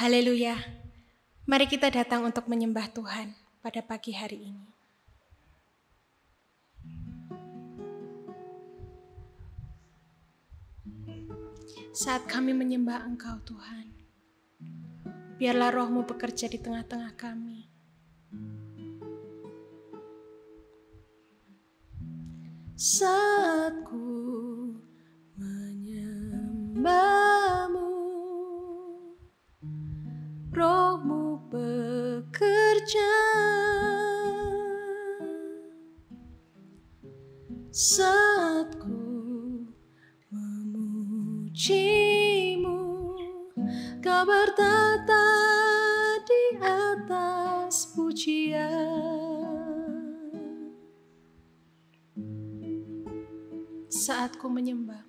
Haleluya. Mari kita datang untuk menyembah Tuhan pada pagi hari ini. Saat kami menyembah Engkau Tuhan, biarlah Roh-Mu bekerja di tengah-tengah kami. Saat ku menyembah-Mu, Roh-Mu bekerja. Saat ku memuji-Mu, Kau bertata di atas pujian. Saat ku menyembah,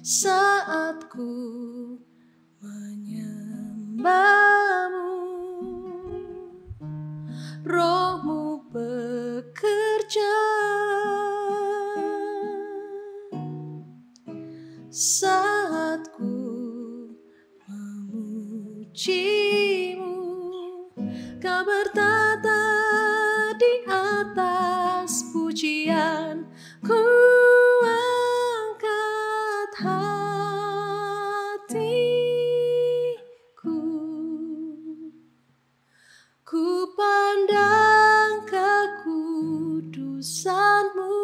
saat ku menyembah-Mu, Roh-Mu bekerja. Saat ku memuji-Mu, Kau bertata di atas pujian. Ku angkat hatiku, ku pandang kekudusan-Mu.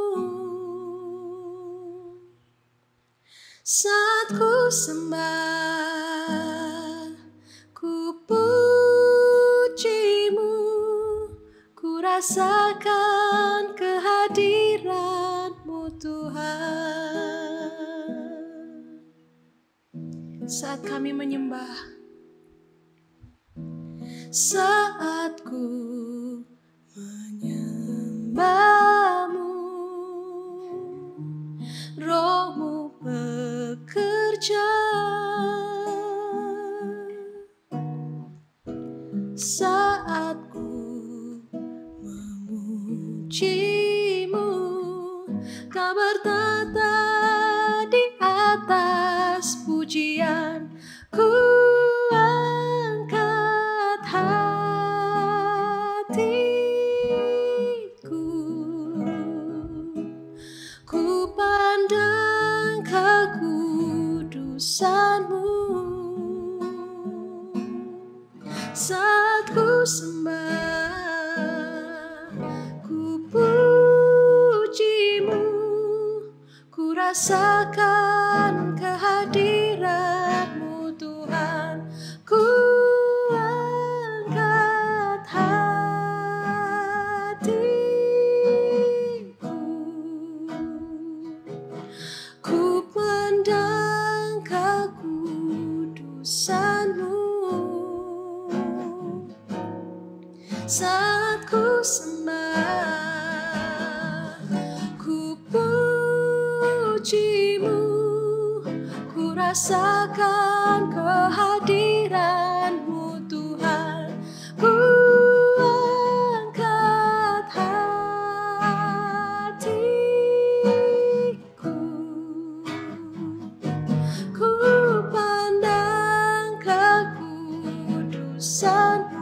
Saat ku sembah, ku puji-Mu, ku rasakan kehadiran-Mu Tuhan. Saat kami menyembah, saat ku menyembah-Mu, Roh-Mu bekerja. Saat ku memuji-Mu, Kau bertata di atas pujian. Ku angkat hatiku, ku pandang kekudusan-Mu. Saat ku sembah, ku puji-Mu, ku rasakan kehadiran-Mu Tuhan. Ku angkat hatiku, ku pandang kekudusan-Mu. Saat ku sembah, ku puji-Mu, ku rasakan kehadiran-Mu Tuhan. Ku angkat hatiku, ku pandang kekudusan-Mu.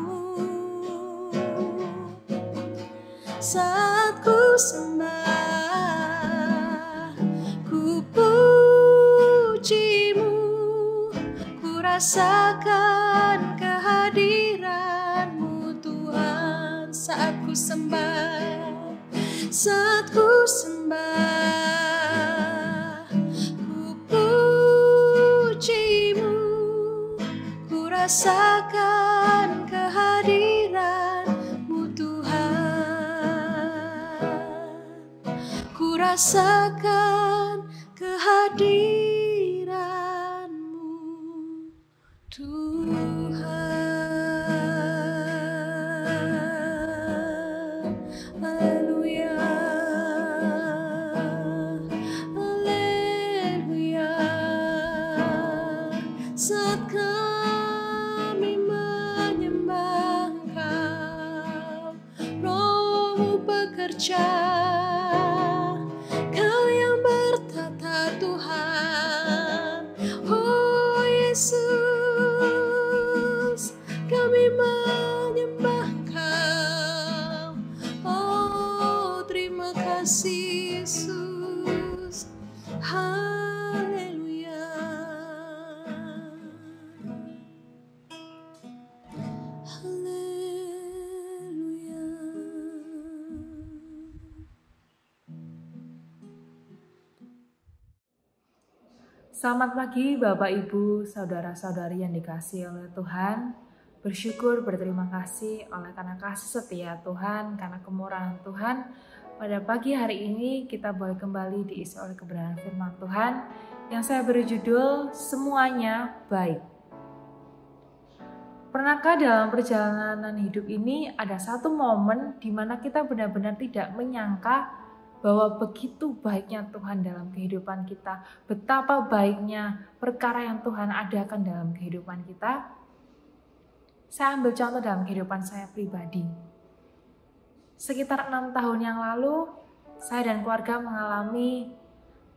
Saat ku sembah, ku puji-Mu, ku rasakan kehadiran-Mu Tuhan. Saat ku sembah, saat ku sembah, ku puji-Mu, ku rasakan kehadiran-Mu Tuhan. Ku rasakan kehadiran-Mu Tuhan. Haleluya, haleluya. Saat kami menyembah Engkau, Roh-Mu bekerja. Kau yang bertata Tuhan, oh Yesus. Selamat pagi Bapak Ibu, Saudara-saudari yang dikasihi oleh Tuhan. Bersyukur, berterima kasih karena kasih setia Tuhan, karena kemurahan Tuhan. Pada pagi hari ini kita boleh kembali diisi oleh kebenaran firman Tuhan yang saya beri judul Semuanya Baik. Pernahkah dalam perjalanan hidup ini ada satu momen di mana kita benar-benar tidak menyangka bahwa begitu baiknya Tuhan dalam kehidupan kita, betapa baiknya perkara yang Tuhan adakan dalam kehidupan kita? Saya ambil contoh dalam kehidupan saya pribadi. Sekitar 6 tahun yang lalu, saya dan keluarga mengalami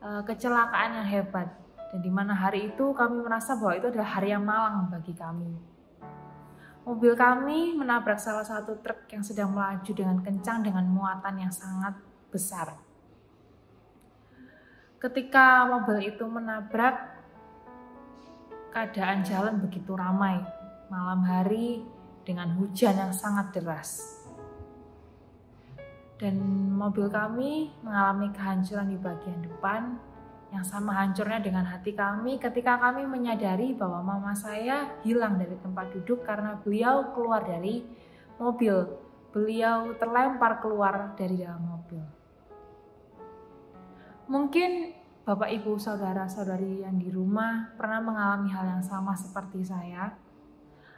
kecelakaan yang hebat. Dan di mana hari itu kami merasa bahwa itu adalah hari yang malang bagi kami. Mobil kami menabrak salah satu truk yang sedang melaju dengan kencang dengan muatan yang sangat besar. Ketika mobil itu menabrak, keadaan jalan begitu ramai, malam hari dengan hujan yang sangat deras. Dan mobil kami mengalami kehancuran di bagian depan, yang sama hancurnya dengan hati kami ketika kami menyadari bahwa mama saya hilang dari tempat duduk karena beliau keluar dari mobil. Beliau terlempar keluar dari dalam mobil. Mungkin Bapak Ibu saudara-saudari yang di rumah pernah mengalami hal yang sama seperti saya,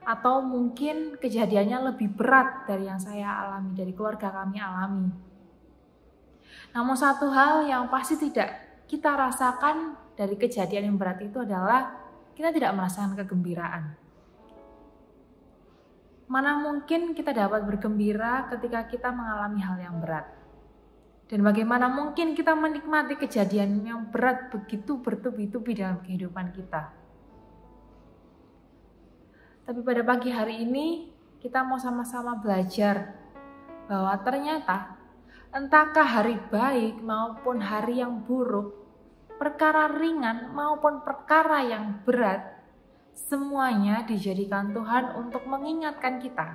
atau mungkin kejadiannya lebih berat dari yang saya alami, dari keluarga kami alami. Namun satu hal yang pasti tidak kita rasakan dari kejadian yang berat itu adalah kita tidak merasakan kegembiraan. Mana mungkin kita dapat bergembira ketika kita mengalami hal yang berat? Dan bagaimana mungkin kita menikmati kejadian yang berat begitu bertubi-tubi dalam kehidupan kita? Tapi pada pagi hari ini kita mau sama-sama belajar bahwa ternyata entahkah hari baik maupun hari yang buruk, perkara ringan maupun perkara yang berat, semuanya dijadikan Tuhan untuk mengingatkan kita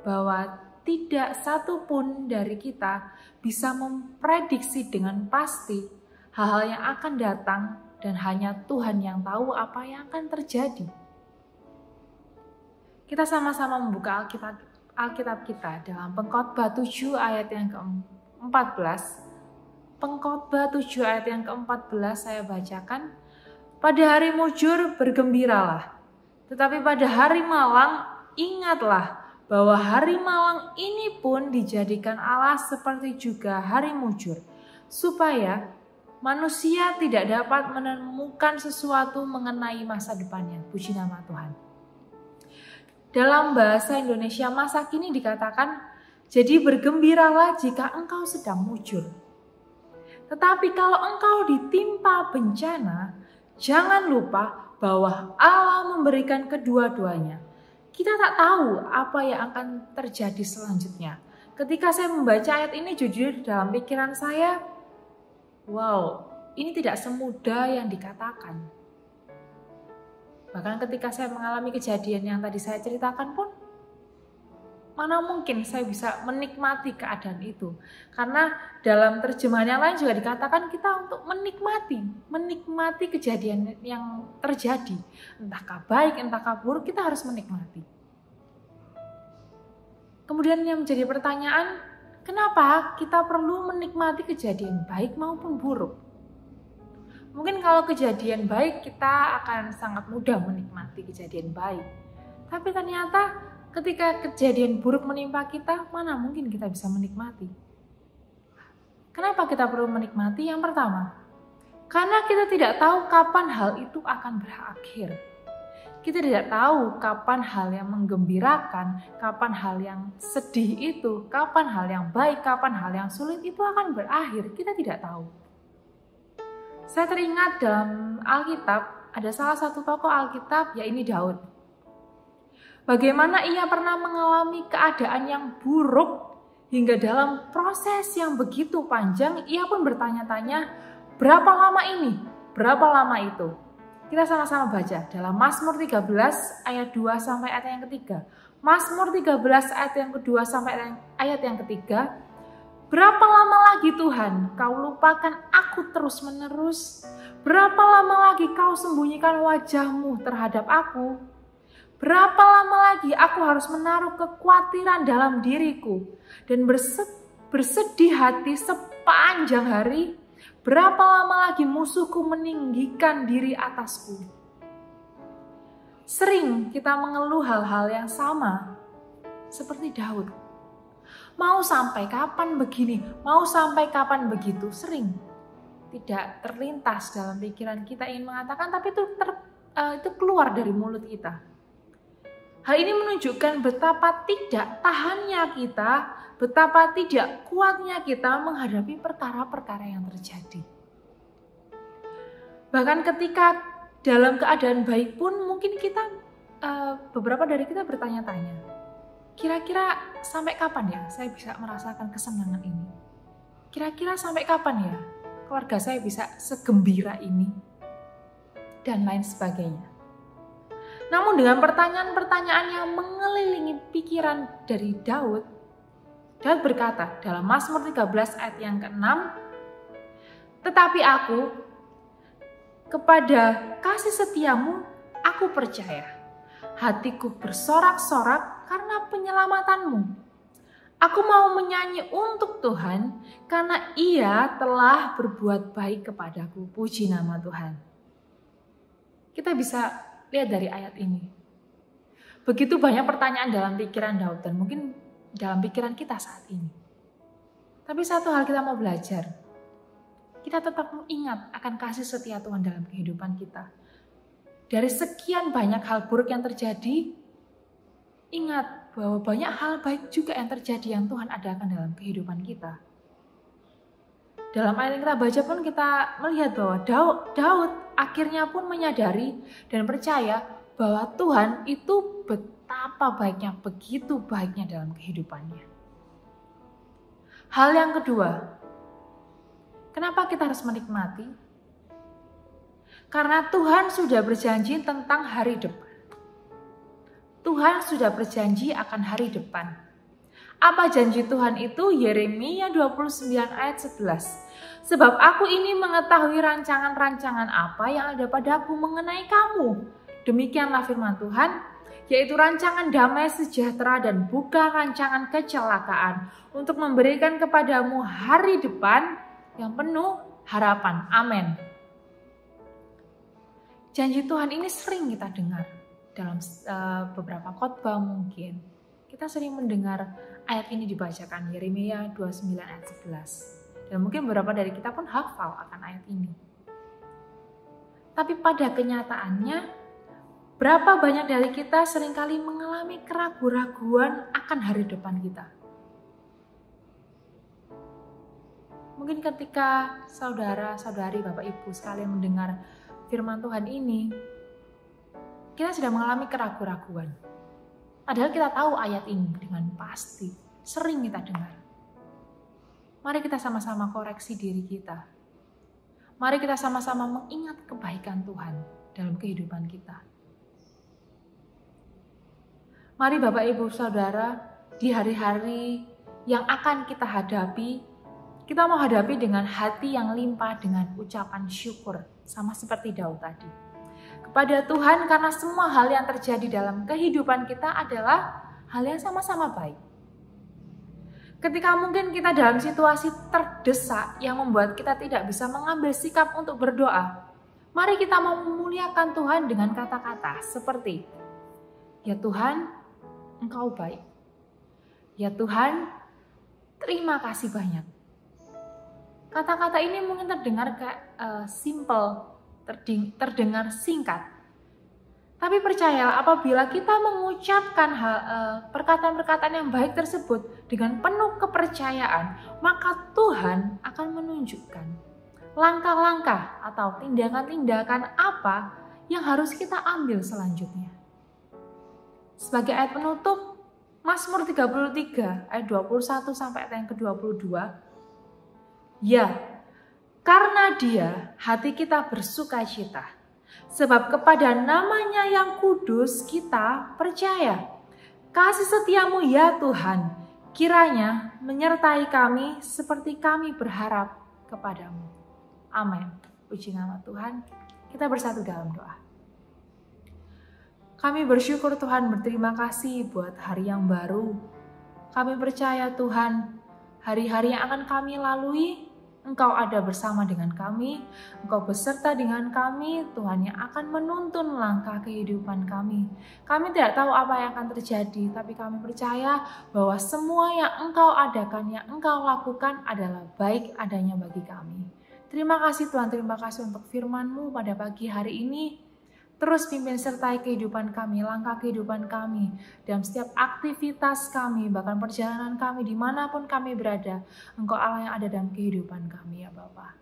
bahwa tidak satu pun dari kita bisa memprediksi dengan pasti hal-hal yang akan datang dan hanya Tuhan yang tahu apa yang akan terjadi. Kita sama-sama membuka Alkitab kita dalam Pengkhotbah 7 ayat yang ke-14. Pengkhotbah 7 ayat yang ke-14 saya bacakan. Pada hari mujur bergembiralah, tetapi pada hari malang ingatlah bahwa hari malang ini pun dijadikan Allah seperti juga hari mujur, supaya manusia tidak dapat menemukan sesuatu mengenai masa depannya. Puji nama Tuhan. Dalam bahasa Indonesia masa kini dikatakan, jadi bergembiralah jika engkau sedang mujur. Tetapi kalau engkau ditimpa bencana, jangan lupa bahwa Allah memberikan kedua-duanya. Kita tak tahu apa yang akan terjadi selanjutnya. Ketika saya membaca ayat ini, jujur dalam pikiran saya, wow, ini tidak semudah yang dikatakan. Bahkan ketika saya mengalami kejadian yang tadi saya ceritakan pun, mana mungkin saya bisa menikmati keadaan itu. Karena dalam terjemahan yang lain juga dikatakan kita untuk menikmati kejadian yang terjadi. Entahkah baik, entahkah buruk, kita harus menikmati. Kemudian yang menjadi pertanyaan, kenapa kita perlu menikmati kejadian baik maupun buruk? Mungkin kalau kejadian baik kita akan sangat mudah menikmati kejadian baik. Tapi ternyata ketika kejadian buruk menimpa kita, mana mungkin kita bisa menikmati? Kenapa kita perlu menikmati? Yang pertama, karena kita tidak tahu kapan hal itu akan berakhir. Kita tidak tahu kapan hal yang menggembirakan, kapan hal yang sedih itu, kapan hal yang baik, kapan hal yang sulit itu akan berakhir. Kita tidak tahu. Saya teringat dalam Alkitab, ada salah satu tokoh Alkitab, yaitu Daud. Bagaimana ia pernah mengalami keadaan yang buruk, hingga dalam proses yang begitu panjang, ia pun bertanya-tanya, berapa lama ini? Berapa lama itu? Kita sama-sama baca dalam Mazmur 13 ayat 2 sampai ayat yang ketiga. Mazmur 13 ayat yang kedua sampai ayat yang ketiga. Berapa lama lagi Tuhan kau lupakan aku terus-menerus? Berapa lama lagi kau sembunyikan wajahmu terhadap aku? Berapa lama lagi aku harus menaruh kekhawatiran dalam diriku dan bersedih hati sepanjang hari? Berapa lama lagi musuhku meninggikan diri atasku? Sering kita mengeluh hal-hal yang sama seperti Daud. Mau sampai kapan begini? Mau sampai kapan begitu? Sering tidak terlintas dalam pikiran kita ingin mengatakan, tapi itu keluar dari mulut kita. Hal ini menunjukkan betapa tidak tahannya kita, betapa tidak kuatnya kita menghadapi perkara-perkara yang terjadi. Bahkan ketika dalam keadaan baik pun mungkin kita, beberapa dari kita bertanya-tanya, kira-kira sampai kapan ya saya bisa merasakan kesenangan ini? Kira-kira sampai kapan ya keluarga saya bisa segembira ini? Dan lain sebagainya. Namun dengan pertanyaan-pertanyaan yang mengelilingi pikiran dari Daud berkata dalam Mazmur 13 ayat yang ke-6, tetapi aku kepada kasih setiamu aku percaya. Hatiku bersorak-sorak karena penyelamatanmu. Aku mau menyanyi untuk Tuhan karena Ia telah berbuat baik kepadaku. Puji nama Tuhan. Kita bisa lihat dari ayat ini. Begitu banyak pertanyaan dalam pikiran Daud dan mungkin dalam pikiran kita saat ini. Tapi satu hal kita mau belajar. Kita tetap mengingat akan kasih setia Tuhan dalam kehidupan kita. Dari sekian banyak hal buruk yang terjadi, ingat bahwa banyak hal baik juga yang terjadi yang Tuhan adakan dalam kehidupan kita. Dalam ayat yang kita baca pun kita melihat bahwa Daud akhirnya pun menyadari dan percaya bahwa Tuhan itu betapa baiknya, begitu baiknya dalam kehidupannya. Hal yang kedua, kenapa kita harus menikmati? Karena Tuhan sudah berjanji tentang hari depan. Tuhan sudah berjanji akan hari depan. Apa janji Tuhan itu? Yeremia 29 ayat 11. Sebab aku ini mengetahui rancangan-rancangan apa yang ada padaku mengenai kamu. Demikianlah firman Tuhan, yaitu rancangan damai sejahtera dan bukan rancangan kecelakaan, untuk memberikan kepadamu hari depan yang penuh harapan. Amin. Janji Tuhan ini sering kita dengar dalam beberapa khotbah mungkin. Kita sering mendengar ayat ini dibacakan, Yeremia 29 ayat 11. Dan mungkin beberapa dari kita pun hafal akan ayat ini. Tapi pada kenyataannya, berapa banyak dari kita seringkali mengalami keraguan-raguan akan hari depan kita. Mungkin ketika saudara-saudari, Bapak Ibu sekalian mendengar firman Tuhan ini, kita sudah mengalami keraguan-raguan. Padahal kita tahu ayat ini dengan pasti, sering kita dengar. Mari kita sama-sama koreksi diri kita. Mari kita sama-sama mengingat kebaikan Tuhan dalam kehidupan kita. Mari Bapak Ibu Saudara, di hari-hari yang akan kita hadapi, kita mau hadapi dengan hati yang limpah dengan ucapan syukur, sama seperti Daud tadi. Kepada Tuhan, karena semua hal yang terjadi dalam kehidupan kita adalah hal yang sama-sama baik. Ketika mungkin kita dalam situasi terdesak yang membuat kita tidak bisa mengambil sikap untuk berdoa, mari kita mau memuliakan Tuhan dengan kata-kata seperti, ya Tuhan, Engkau baik. Ya Tuhan, terima kasih banyak. Kata-kata ini mungkin terdengar kayak simple, terdengar singkat. Tapi percayalah, apabila kita mengucapkan perkataan-perkataan yang baik tersebut dengan penuh kepercayaan, maka Tuhan akan menunjukkan langkah-langkah atau tindakan-tindakan apa yang harus kita ambil selanjutnya. Sebagai ayat penutup, Mazmur 33 ayat 21 sampai ayat yang ke-22. Ya, karena Dia hati kita bersukacita, sebab kepada nama-Nya yang kudus kita percaya. Kasih setiamu ya Tuhan, Kiranya menyertai kami seperti kami berharap kepadamu. Amin. Puji nama Tuhan. Kita bersatu dalam doa. Kami bersyukur Tuhan, berterima kasih buat hari yang baru. Kami percaya Tuhan, hari-hari yang akan kami lalui, Engkau ada bersama dengan kami, Engkau beserta dengan kami, Tuhan yang akan menuntun langkah kehidupan kami. Kami tidak tahu apa yang akan terjadi, tapi kami percaya bahwa semua yang Engkau adakan, yang Engkau lakukan adalah baik adanya bagi kami. Terima kasih Tuhan, terima kasih untuk firman-Mu pada pagi hari ini. Terus pimpin sertai kehidupan kami, langkah kehidupan kami, dalam setiap aktivitas kami, bahkan perjalanan kami, dimanapun kami berada. Engkau Allah yang ada dalam kehidupan kami ya Bapa.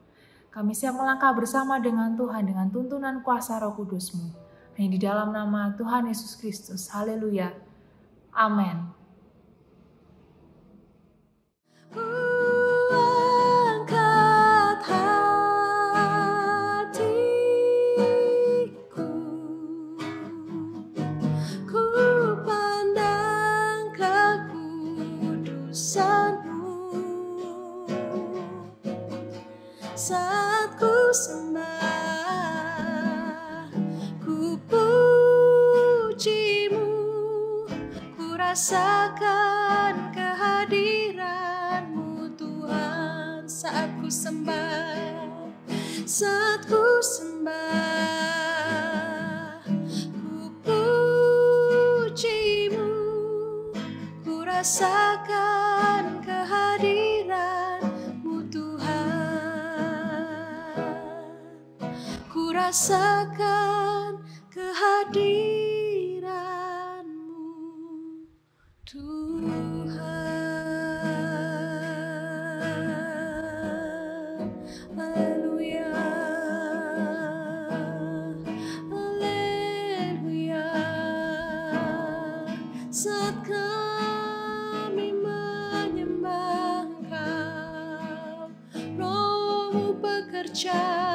Kami siap melangkah bersama dengan Tuhan, dengan tuntunan kuasa Roh Kudus-Mu. Hanya di dalam nama Tuhan Yesus Kristus. Haleluya. Amin. Saat ku sembah, ku pujimu, ku rasakan kehadiran-Mu Tuhan. Saat ku sembah, saat ku sembah, ku pujimu, ku rasakan kehadiran-Mu Tuhan. Ku rasakan kehadiran-Mu Tuhan. Haleluya, haleluya. Saat kami menyembah Engkau, Roh-Mu bekerja.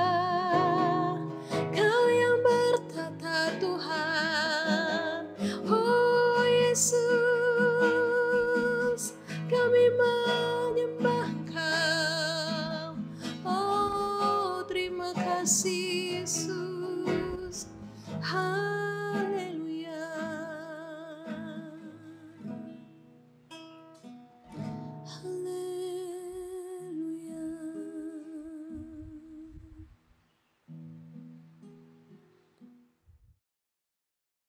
Kau yang bertata Tuhan, oh Yesus, kami menyembah Engkau. Oh terima kasih Yesus.